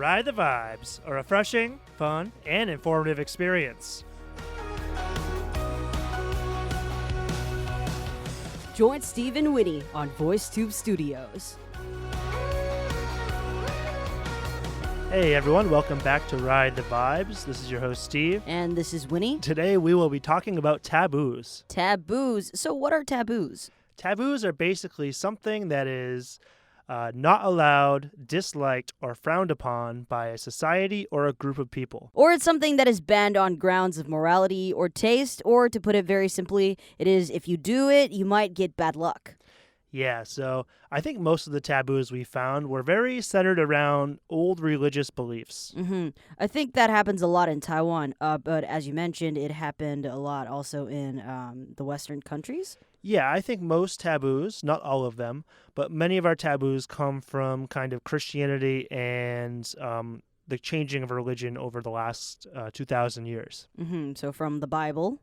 Ride the Vibes, a refreshing, fun, and informative experience. Join Steve and Winnie on VoiceTube Studios. Hey everyone, welcome back to Ride the Vibes. This is your host Steve. And this is Winnie. Today we will be talking about taboos. Taboos. So what are taboos? Taboos are basically something that is not allowed, disliked, or frowned upon by a society or a group of people. Or it's something that is banned on grounds of morality or taste, or to put it very simply, it is if you do it, you might get bad luck. Yeah, so I think most of the taboos we found were very centered around old religious beliefs. I think that happens a lot in Taiwan, but as you mentioned, it happened a lot also in the Western countries. Yeah, I think most taboos, not all of them, but many of our taboos come from kind of Christianity and the changing of religion over the last 2,000 years. So from the Bible.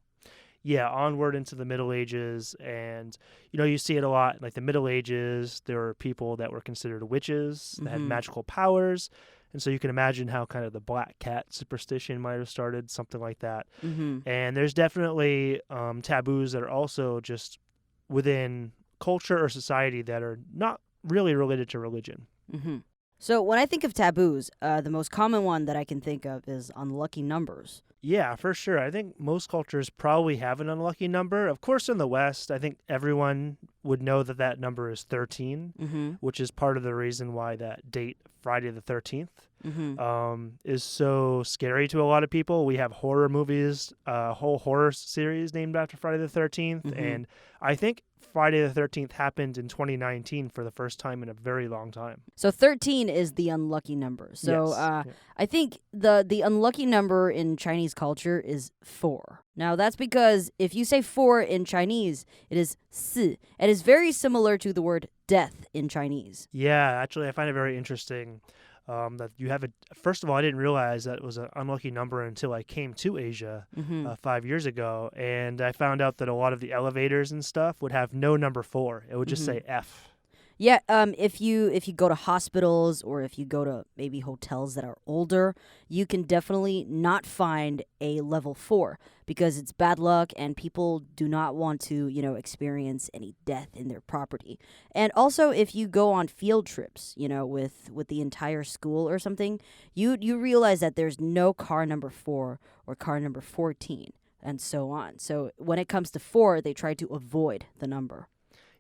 Yeah, onward into the Middle Ages. And, you see it a lot. Like the Middle Ages, there were people that were considered witches that had magical powers. And so you can imagine how kind of the black cat superstition might have started, something like that. And there's definitely taboos that are also just within culture or society that are not really related to religion. So when I think of taboos, the most common one that I can think of is unlucky numbers. Yeah, for sure. I think most cultures probably have an unlucky number. Of course, in the West, I think everyone would know that that number is 13, which is part of the reason why that date, Friday the 13th, is so scary to a lot of people. We have horror movies, a whole horror series named after Friday the 13th, and I think Friday the 13th happened in 2019 for the first time in a very long time. So 13 is the unlucky number. So Yes. I think the unlucky number in Chinese culture is 4. Now that's because if you say 4 in Chinese, it is 4. It is very similar to the word death in Chinese. Yeah, actually, I find it very interesting that you have first of all, I didn't realize that it was an unlucky number until I came to Asia 5 years ago, and I found out that a lot of the elevators and stuff would have no number 4. It would just say F. Yeah, if you go to hospitals or if you go to maybe hotels that are older, you can definitely not find a level 4 because it's bad luck and people do not want to, experience any death in their property. And also if you go on field trips, with the entire school or something, you realize that there's no car number 4 or car number 14 and so on. So when it comes to 4, they try to avoid the number.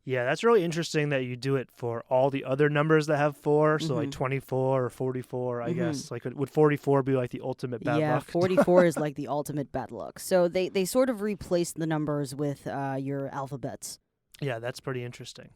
Yeah, that's really interesting that you do it for all the other numbers that have 4, so like 24 or 44, I guess. Like, would 44 be like the ultimate bad luck? Yeah, 44 is like the ultimate bad luck. So they sort of replaced the numbers with your alphabets. Yeah, that's pretty interesting.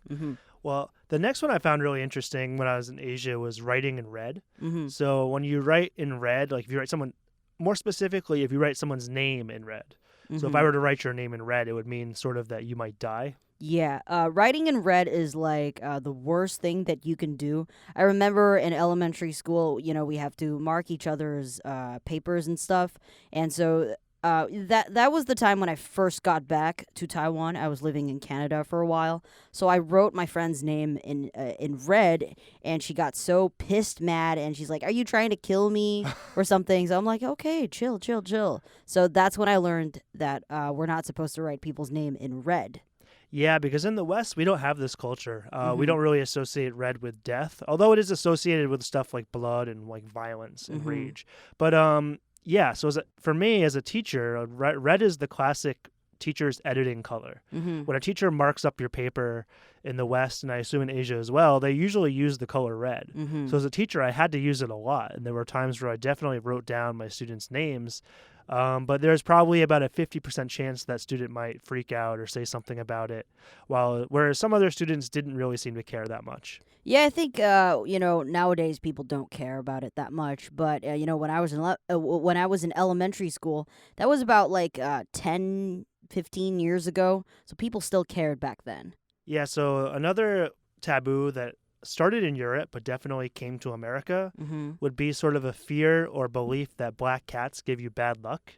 Well, the next one I found really interesting when I was in Asia was writing in red. So when you write in red, like if you write someone, more specifically, if you write someone's name in red. So if I were to write your name in red, it would mean sort of that you might die. Yeah, writing in red is like the worst thing that you can do. I remember in elementary school, we have to mark each other's papers and stuff. And so that was the time when I first got back to Taiwan. I was living in Canada for a while. So I wrote my friend's name in red, and she got so pissed, mad, and she's like, "Are you trying to kill me or something?" So I'm like, "Okay, chill." So that's when I learned that we're not supposed to write people's name in red. Yeah, because in the West, we don't have this culture. We don't really associate red with death, although it is associated with stuff like blood and like violence and rage. But yeah, so for me as a teacher, red is the classic teacher's editing color. When a teacher marks up your paper in the West, and I assume in Asia as well, they usually use the color red. So as a teacher, I had to use it a lot, and there were times where I definitely wrote down my students' names. But there's probably about a 50% chance that student might freak out or say something about it, whereas some other students didn't really seem to care that much. Yeah, I think nowadays people don't care about it that much. But when I was in elementary school, that was about like 10, 15 years ago. So people still cared back then. Yeah. So another taboo that started in Europe but definitely came to America would be sort of a fear or belief that black cats give you bad luck.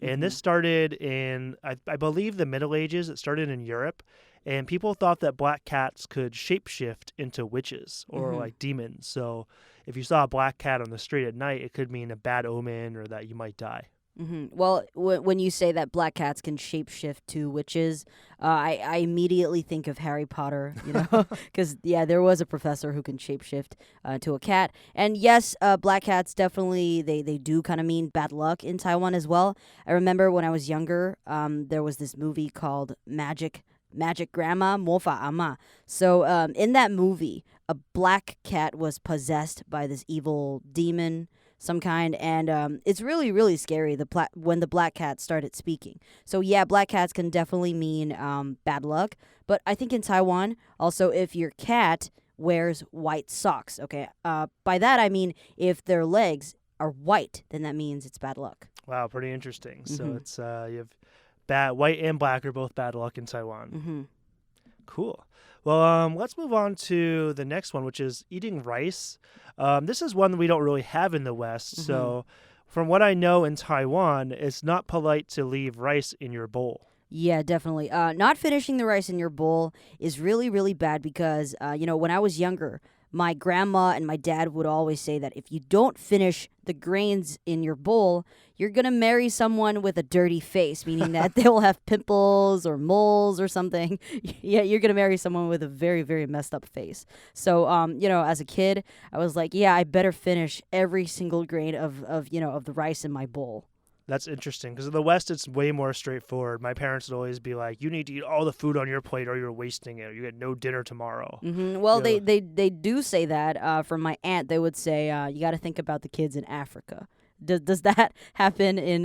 And this started in, I believe, the Middle Ages. It started in Europe. and people thought that black cats could shapeshift into witches or like demons. So if you saw a black cat on the street at night, it could mean a bad omen or that you might die. Well, when you say that black cats can shapeshift to witches, I immediately think of Harry Potter, because, there was a professor who can shapeshift to a cat. And yes, black cats definitely, they do kind of mean bad luck in Taiwan as well. I remember when I was younger, there was this movie called Magic Grandma, 魔法阿嬷. So in that movie, a black cat was possessed by this evil demon, some kind, and it's really, really scary when the black cat started speaking. So yeah, black cats can definitely mean bad luck, but I think in Taiwan, also if your cat wears white socks, okay, by that I mean if their legs are white, then that means it's bad luck. Wow, pretty interesting. So it's you have white and black are both bad luck in Taiwan. Cool. Well, let's move on to the next one, which is eating rice. This is one that we don't really have in the West. So from what I know in Taiwan, it's not polite to leave rice in your bowl. Yeah, definitely. Not finishing the rice in your bowl is really, really bad because, when I was younger, my grandma and my dad would always say that if you don't finish the grains in your bowl, you're going to marry someone with a dirty face, meaning that they'll have pimples or moles or something. Yeah, you're going to marry someone with a very, very messed up face. So, as a kid, I was like, yeah, I better finish every single grain of the rice in my bowl. That's interesting because in the West, it's way more straightforward. My parents would always be like, you need to eat all the food on your plate or you're wasting it. You get no dinner tomorrow. Well, they do say that. From my aunt, they would say, you got to think about the kids in Africa. Does that happen in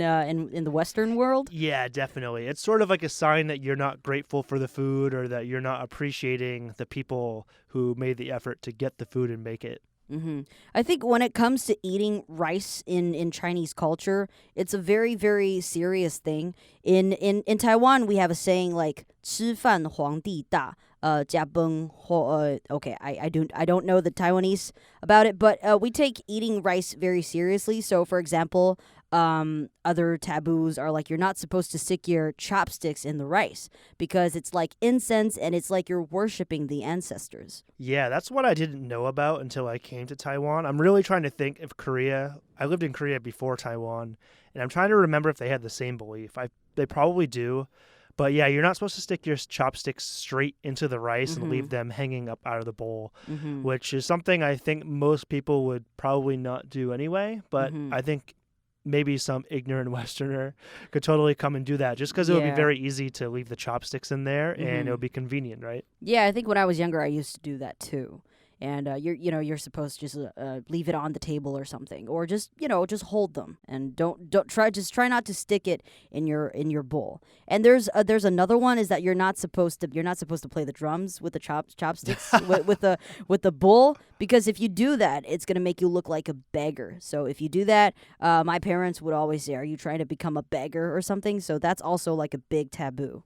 the Western world? Yeah, definitely. It's sort of like a sign that you're not grateful for the food or that you're not appreciating the people who made the effort to get the food and make it. I think when it comes to eating rice in Chinese culture, it's a very, very serious thing. In Taiwan, we have a saying like 吃饭皇帝大, 家崩, okay, I don't know the Taiwanese about it, but we take eating rice very seriously. So, for example, other taboos are like you're not supposed to stick your chopsticks in the rice because it's like incense and it's like you're worshiping the ancestors. Yeah, that's what I didn't know about until I came to Taiwan. I'm really trying to think of Korea. I lived in Korea before Taiwan, and I'm trying to remember if they had the same belief. They probably do. But yeah, you're not supposed to stick your chopsticks straight into the rice and leave them hanging up out of the bowl, which is something I think most people would probably not do anyway. But I think maybe some ignorant Westerner could totally come and do that just because it would be very easy to leave the chopsticks in there and it would be convenient, right? Yeah, I think when I was younger, I used to do that too. And you're supposed to just leave it on the table or something, or just hold them and don't try not to stick it in your bowl. And there's another one is that you're not supposed to play the drums with the chopsticks with the bowl, because if you do that, it's gonna make you look like a beggar. So if you do that, my parents would always say, "Are you trying to become a beggar or something?" So that's also like a big taboo.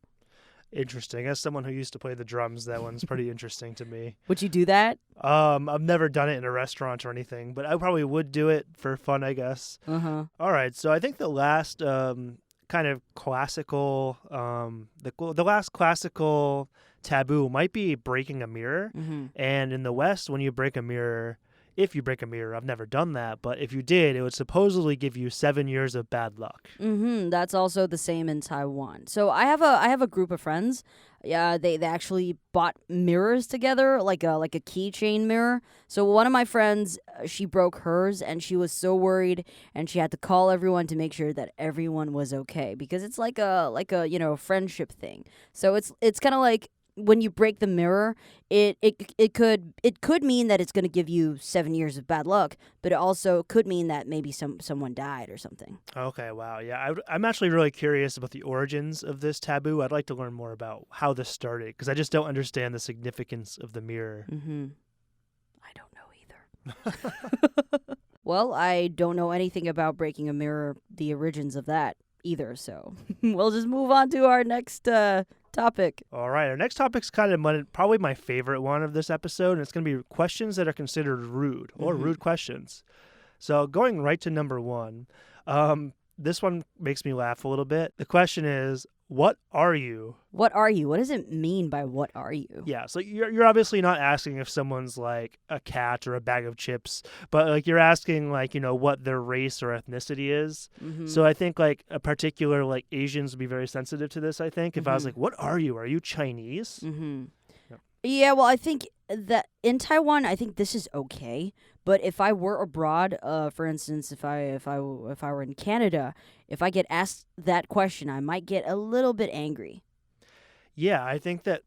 Interesting. As someone who used to play the drums, that one's pretty interesting to me. Would you do that? I've never done it in a restaurant or anything, but I probably would do it for fun, I guess. All right. So I think the last kind of classical, the last classical taboo might be breaking a mirror. And in the West, when you break a mirror, if you break a mirror, I've never done that, but if you did, it would supposedly give you 7 years of bad luck. That's also the same in Taiwan. So I have a group of friends. Yeah, they actually bought mirrors together, like a keychain mirror. So one of my friends, she broke hers, and she was so worried, and she had to call everyone to make sure that everyone was okay, because it's like a friendship thing. So it's kind of like, when you break the mirror, it could mean that it's going to give you 7 years of bad luck, but it also could mean that maybe someone died or something. Okay, wow, yeah, I'm actually really curious about the origins of this taboo. I'd like to learn more about how this started, because I just don't understand the significance of the mirror. I don't know either. Well, I don't know anything about breaking a mirror, the origins of that either, so we'll just move on to our next topic. All right, our next topic's kind of probably my favorite one of this episode, and it's going to be questions that are considered rude, or rude questions. So going right to number one, this one makes me laugh a little bit. The question is, what are you? What are you? What does it mean by what are you? Yeah, so you're obviously not asking if someone's like a cat or a bag of chips, but like you're asking like, what their race or ethnicity is. So I think like a particular like Asians would be very sensitive to this, I think. If I was like, what are you? Are you Chinese? Yep. Yeah, well, I think that in Taiwan, I think this is okay. But if I were abroad, for instance, if I were in Canada, if I get asked that question, I might get a little bit angry. Yeah, I think that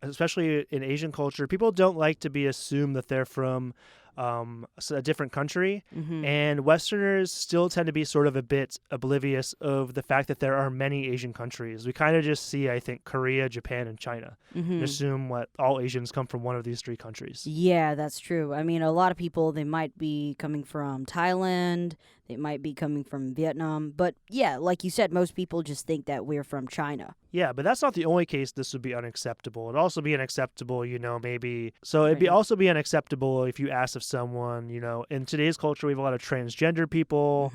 especially in Asian culture, people don't like to be assumed that they're from a different country, and Westerners still tend to be sort of a bit oblivious of the fact that there are many Asian countries. We kind of just see, I think, Korea, Japan, and China, and assume all Asians come from one of these three countries. Yeah, that's true. I mean, a lot of people, they might be coming from Thailand, they might be coming from Vietnam, but yeah, like you said, most people just think that we're from China. Yeah, but that's not the only case this would be unacceptable. It'd also be unacceptable, maybe. So it'd also be unacceptable if you ask of someone, in today's culture, we have a lot of transgender people,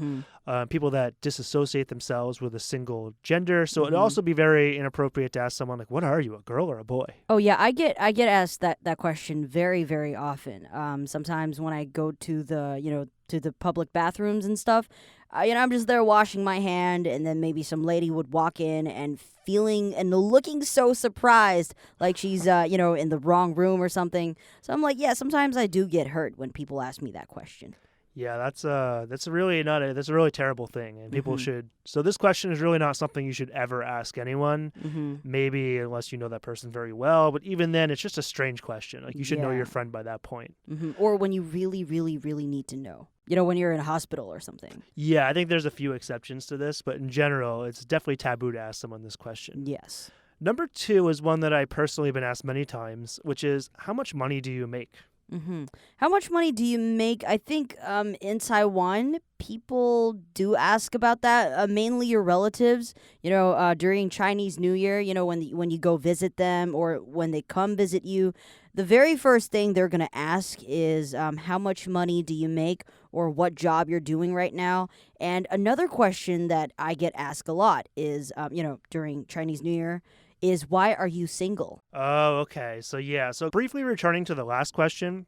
people that disassociate themselves with a single gender. So it'd also be very inappropriate to ask someone like, what are you, a girl or a boy? Oh yeah, I get asked that question very, very often. Sometimes when I go to the, to the public bathrooms and stuff, I'm just there washing my hand, and then maybe some lady would walk in and feeling and looking so surprised, like she's, in the wrong room or something. So I'm like, yeah, sometimes I do get hurt when people ask me that question. Yeah, that's a really terrible thing, and people should. So this question is really not something you should ever ask anyone. Maybe unless you know that person very well, but even then, it's just a strange question. Like you should know your friend by that point. Or when you really, really, really need to know. When you're in a hospital or something. Yeah, I think there's a few exceptions to this, but in general, it's definitely taboo to ask someone this question. Yes. Number 2 is one that I personally have been asked many times, which is, how much money do you make? How much money do you make? I think in Taiwan, people do ask about that, mainly your relatives. During Chinese New Year, when you go visit them or when they come visit you, the very first thing they're going to ask is how much money do you make or what job you're doing right now. And another question that I get asked a lot is, during Chinese New Year, is why are you single? Oh, okay. So briefly returning to the last question,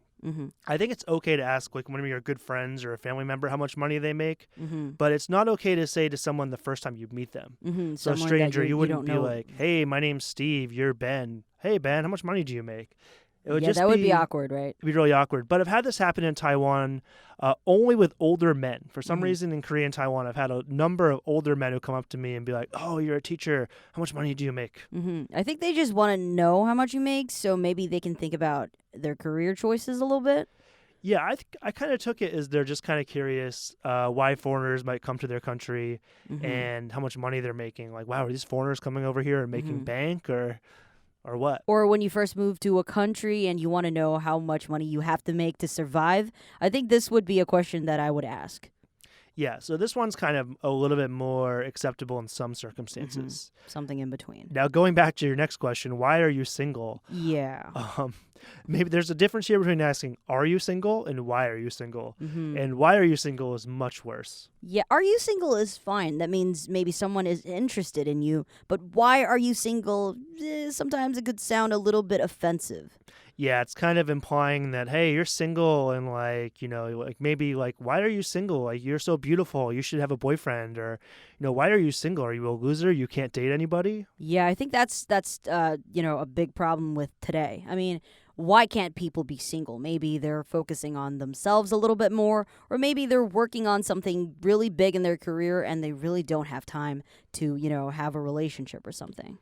I think it's okay to ask like one of your good friends or a family member how much money they make, but it's not okay to say to someone the first time you meet them. So a stranger, you wouldn't be like, hey, my name's Steve, you're Ben. Hey, Ben, how much money do you make? It would would be awkward, right? It'd be really awkward. But I've had this happen in Taiwan only with older men. For some reason in Korea and Taiwan, I've had a number of older men who come up to me and be like, oh, you're a teacher. How much money do you make? I think they just want to know how much you make, so maybe they can think about their career choices a little bit. Yeah, I kind of took it as they're just kind of curious why foreigners might come to their country and how much money they're making. Like, wow, are these foreigners coming over here and making bank or what? Or when you first move to a country and you want to know how much money you have to make to survive, I think this would be a question that I would ask. Yeah, so this one's kind of a little bit more acceptable in some circumstances. Something in between. Now, going back to your next question, why are you single? Yeah. Maybe there's a difference here between asking, are you single, and why are you single? And why are you single is much worse. Yeah, are you single is fine. That means maybe someone is interested in you. But why are you single? Sometimes it could sound a little bit offensive. Yeah, it's kind of implying that, hey, you're single and maybe why are you single? Like, you're so beautiful. You should have a boyfriend. Or, why are you single? Are you a loser? You can't date anybody? Yeah, I think that's a big problem with today. I mean, why can't people be single? Maybe they're focusing on themselves a little bit more, or maybe they're working on something really big in their career and they really don't have time to, have a relationship or something.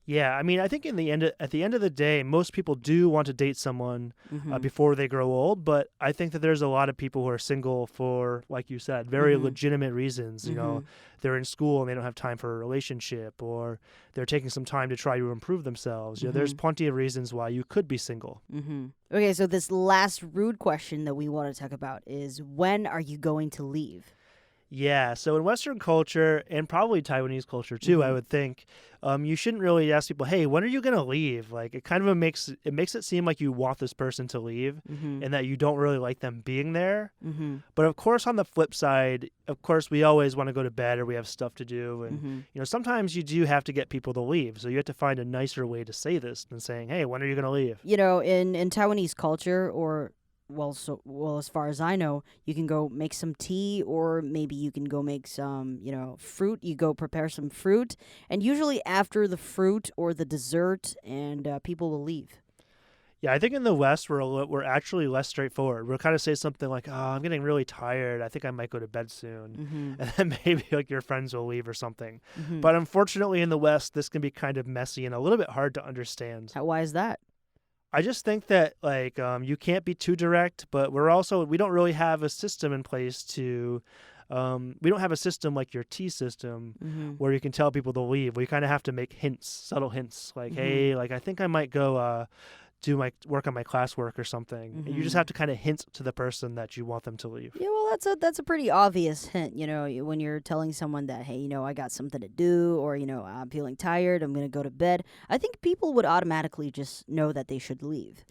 Yeah, I mean, I think at the end of the day, most people do want to date someone before they grow old, but I think that there's a lot of people who are single for, like you said, very legitimate reasons. They're in school and they don't have time for a relationship, or they're taking some time to try to improve themselves. There's plenty of reasons why you could be single. Okay, so this last rude question that we want to talk about is, when are you going to leave? Yeah, so in Western culture and probably Taiwanese culture too, I would think you shouldn't really ask people, "Hey, when are you gonna leave?" Like it kind of makes it seem like you want this person to leave, and that you don't really like them being there. But of course, on the flip side, of course, we always want to go to bed or we have stuff to do, and sometimes you do have to get people to leave. So you have to find a nicer way to say this than saying, "Hey, when are you gonna leave?" You know, in Taiwanese culture, or as far as I know, you can go make some tea, or maybe you can go make some, fruit. You go prepare some fruit, and usually after the fruit or the dessert, and people will leave. Yeah, I think in the West we're actually less straightforward. We'll kind of say something like, "Oh, I'm getting really tired. I think I might go to bed soon," and then maybe like your friends will leave or something. But unfortunately, in the West, this can be kind of messy and a little bit hard to understand. Why is that? I just think that like you can't be too direct, but we don't really have a system in place to. We don't have a system like your T system where you can tell people to leave. We kind of have to make hints, subtle hints, like, "Hey, like I think I might go do my work on my classwork or something." And you just have to kind of hint to the person that you want them to leave. Yeah, well, that's a pretty obvious hint, when you're telling someone that, hey, I got something to do, or, I'm feeling tired, I'm going to go to bed. I think people would automatically just know that they should leave.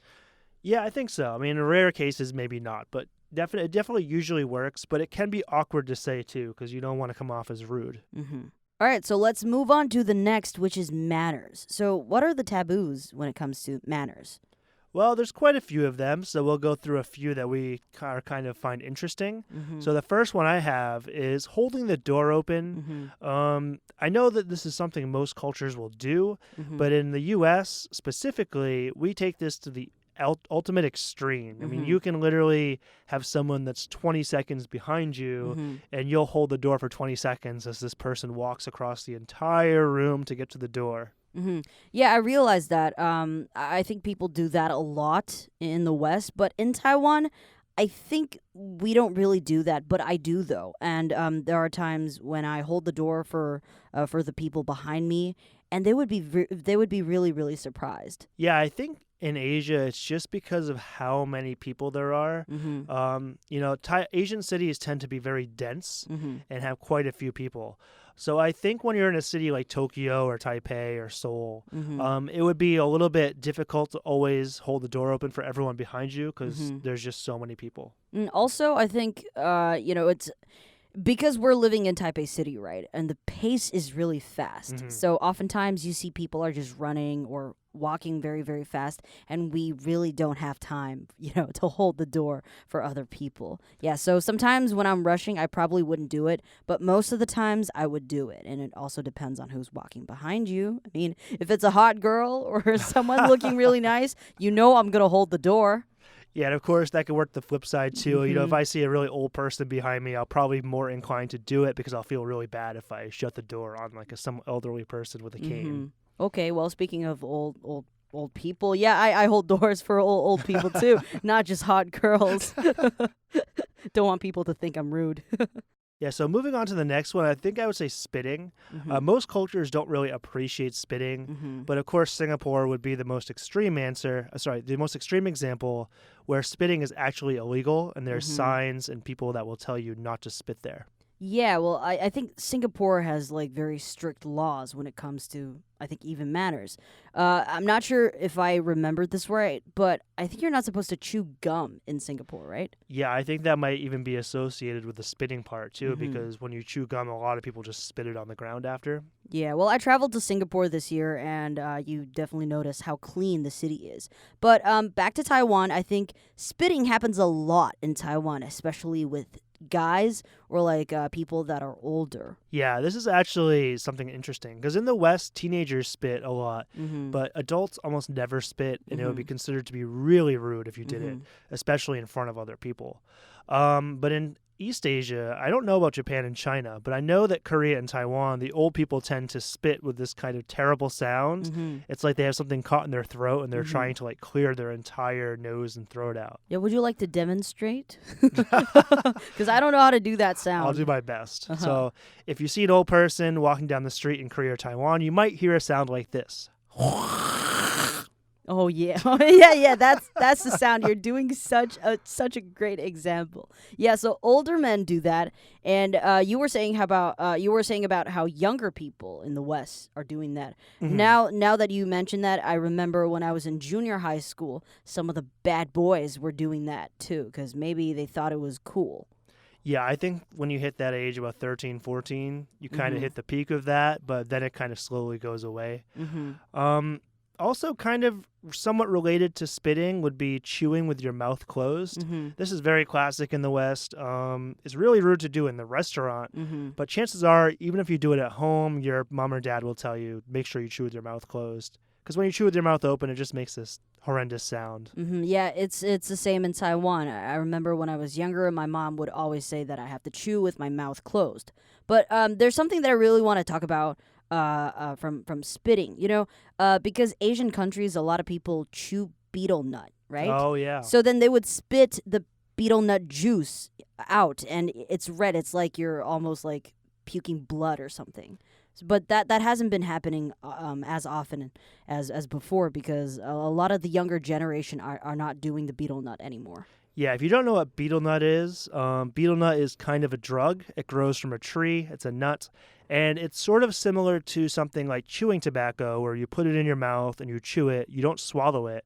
Yeah, I think so. I mean, in rare cases, maybe not, but it definitely usually works, but it can be awkward to say too, because you don't want to come off as rude. All right, so let's move on to the next, which is manners. So what are the taboos when it comes to manners? Well, there's quite a few of them, so we'll go through a few that we kind of find interesting. So the first one I have is holding the door open. I know that this is something most cultures will do, but in the U.S. specifically, we take this to the ultimate extreme. I mean, you can literally have someone that's 20 seconds behind you, and you'll hold the door for 20 seconds as this person walks across the entire room to get to the door. Yeah, I realize that. I think people do that a lot in the West, but in Taiwan, I think we don't really do that, but I do though. And there are times when I hold the door for the people behind me, and they would be really, really surprised. Yeah, I think in Asia, it's just because of how many people there are. Asian cities tend to be very dense and have quite a few people. So I think when you're in a city like Tokyo or Taipei or Seoul, it would be a little bit difficult to always hold the door open for everyone behind you because there's just so many people. Also, I think, it's because we're living in Taipei City, right? And the pace is really fast. So oftentimes you see people are just running or walking very, very fast, and we really don't have time, to hold the door for other people. Yeah, so sometimes when I'm rushing, I probably wouldn't do it, but most of the times I would do it, and it also depends on who's walking behind you. I mean, if it's a hot girl or someone looking really nice, I'm going to hold the door. Yeah, and of course, that could work the flip side, too. If I see a really old person behind me, I'll probably be more inclined to do it because I'll feel really bad if I shut the door on some elderly person with a cane. Okay, well, speaking of old people, yeah, I hold doors for old people, too, not just hot girls. Don't want people to think I'm rude. Yeah, so moving on to the next one, I think I would say spitting. Most cultures don't really appreciate spitting, but of course Singapore would be the most extreme the most extreme example where spitting is actually illegal, and there's signs and people that will tell you not to spit there. Yeah, well, I think Singapore has very strict laws when it comes to, I think, even manners. I'm not sure if I remembered this right, but I think you're not supposed to chew gum in Singapore, right? Yeah, I think that might even be associated with the spitting part too, because when you chew gum, a lot of people just spit it on the ground after. Yeah, well, I traveled to Singapore this year, and you definitely notice how clean the city is. But back to Taiwan, I think spitting happens a lot in Taiwan, especially with guys or people that are older. Yeah, this is actually something interesting because in the West, teenagers spit a lot, but adults almost never spit, and it would be considered to be really rude if you did it, especially in front of other people. But in East Asia, I don't know about Japan and China, but I know that Korea and Taiwan, the old people tend to spit with this kind of terrible sound. It's like they have something caught in their throat and they're trying to clear their entire nose and throat out. Yeah, would you like to demonstrate? Because I don't know how to do that sound. I'll do my best. So if you see an old person walking down the street in Korea or Taiwan, you might hear a sound like this. Oh yeah, yeah. That's the sound. You're doing such a great example. Yeah, so older men do that, and you were saying about how younger people in the West are doing that. Now that you mention that, I remember when I was in junior high school, some of the bad boys were doing that too, because maybe they thought it was cool. Yeah, I think when you hit that age, about 13, 14, you kind of hit the peak of that, but then it kind of slowly goes away. Also, kind of somewhat related to spitting would be chewing with your mouth closed. This is very classic in the West. It's really rude to do in the restaurant, but chances are, even if you do it at home, your mom or dad will tell you, make sure you chew with your mouth closed. Because when you chew with your mouth open, it just makes this horrendous sound. Yeah, it's the same in Taiwan. I remember when I was younger, my mom would always say that I have to chew with my mouth closed. But there's something that I really want to talk about from spitting, because Asian countries, a lot of people chew betel nut, right? Oh, yeah. So then they would spit the betel nut juice out, and it's red. It's like you're almost like puking blood or something. But that hasn't been happening as often as before, because a lot of the younger generation are not doing the betel nut anymore. Yeah, if you don't know what betel nut is kind of a drug. It grows from a tree. It's a nut. And it's sort of similar to something like chewing tobacco, where you put it in your mouth and you chew it. You don't swallow it.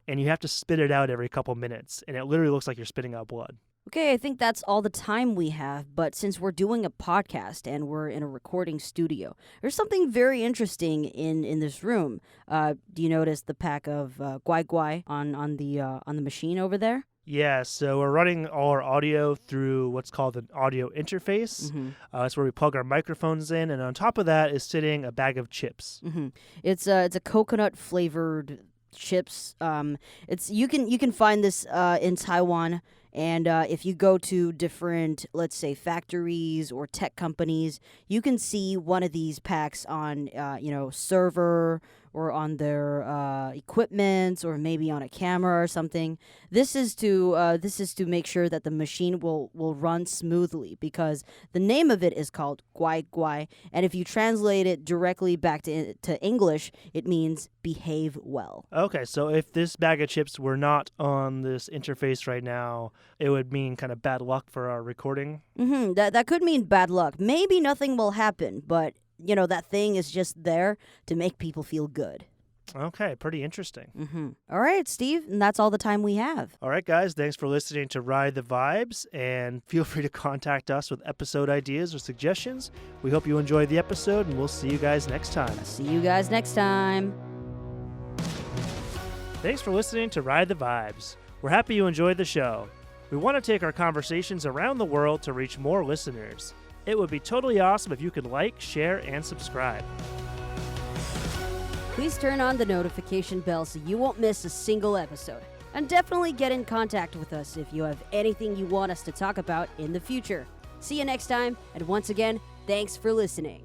And you have to spit it out every couple minutes. And it literally looks like you're spitting out blood. Okay, I think that's all the time we have. But since we're doing a podcast and we're in a recording studio, there's something very interesting in this room. Do you notice the pack of guai guai on the machine over there? Yeah, so we're running all our audio through what's called an audio interface. That's where we plug our microphones in, and on top of that is sitting a bag of chips. It's a coconut flavored chips. You can find this in Taiwan, and if you go to different, let's say, factories or tech companies, you can see one of these packs on server or on their equipment, or maybe on a camera or something. This is to make sure that the machine will run smoothly, because the name of it is called guai guai, and if you translate it directly back to English, it means behave well. Okay, so if this bag of chips were not on this interface right now, it would mean kind of bad luck for our recording. That could mean bad luck. Maybe nothing will happen, but that thing is just there to make people feel good. Okay, pretty interesting. All right, Steve, and that's all the time we have. All right, guys, thanks for listening to Ride the Vibes, and feel free to contact us with episode ideas or suggestions. We hope you enjoyed the episode, and we'll see you guys next time. See you guys next time. Thanks for listening to Ride the Vibes. We're happy you enjoyed the show. We want to take our conversations around the world to reach more listeners. It would be totally awesome if you could like, share, and subscribe. Please turn on the notification bell so you won't miss a single episode. And definitely get in contact with us if you have anything you want us to talk about in the future. See you next time, and once again, thanks for listening.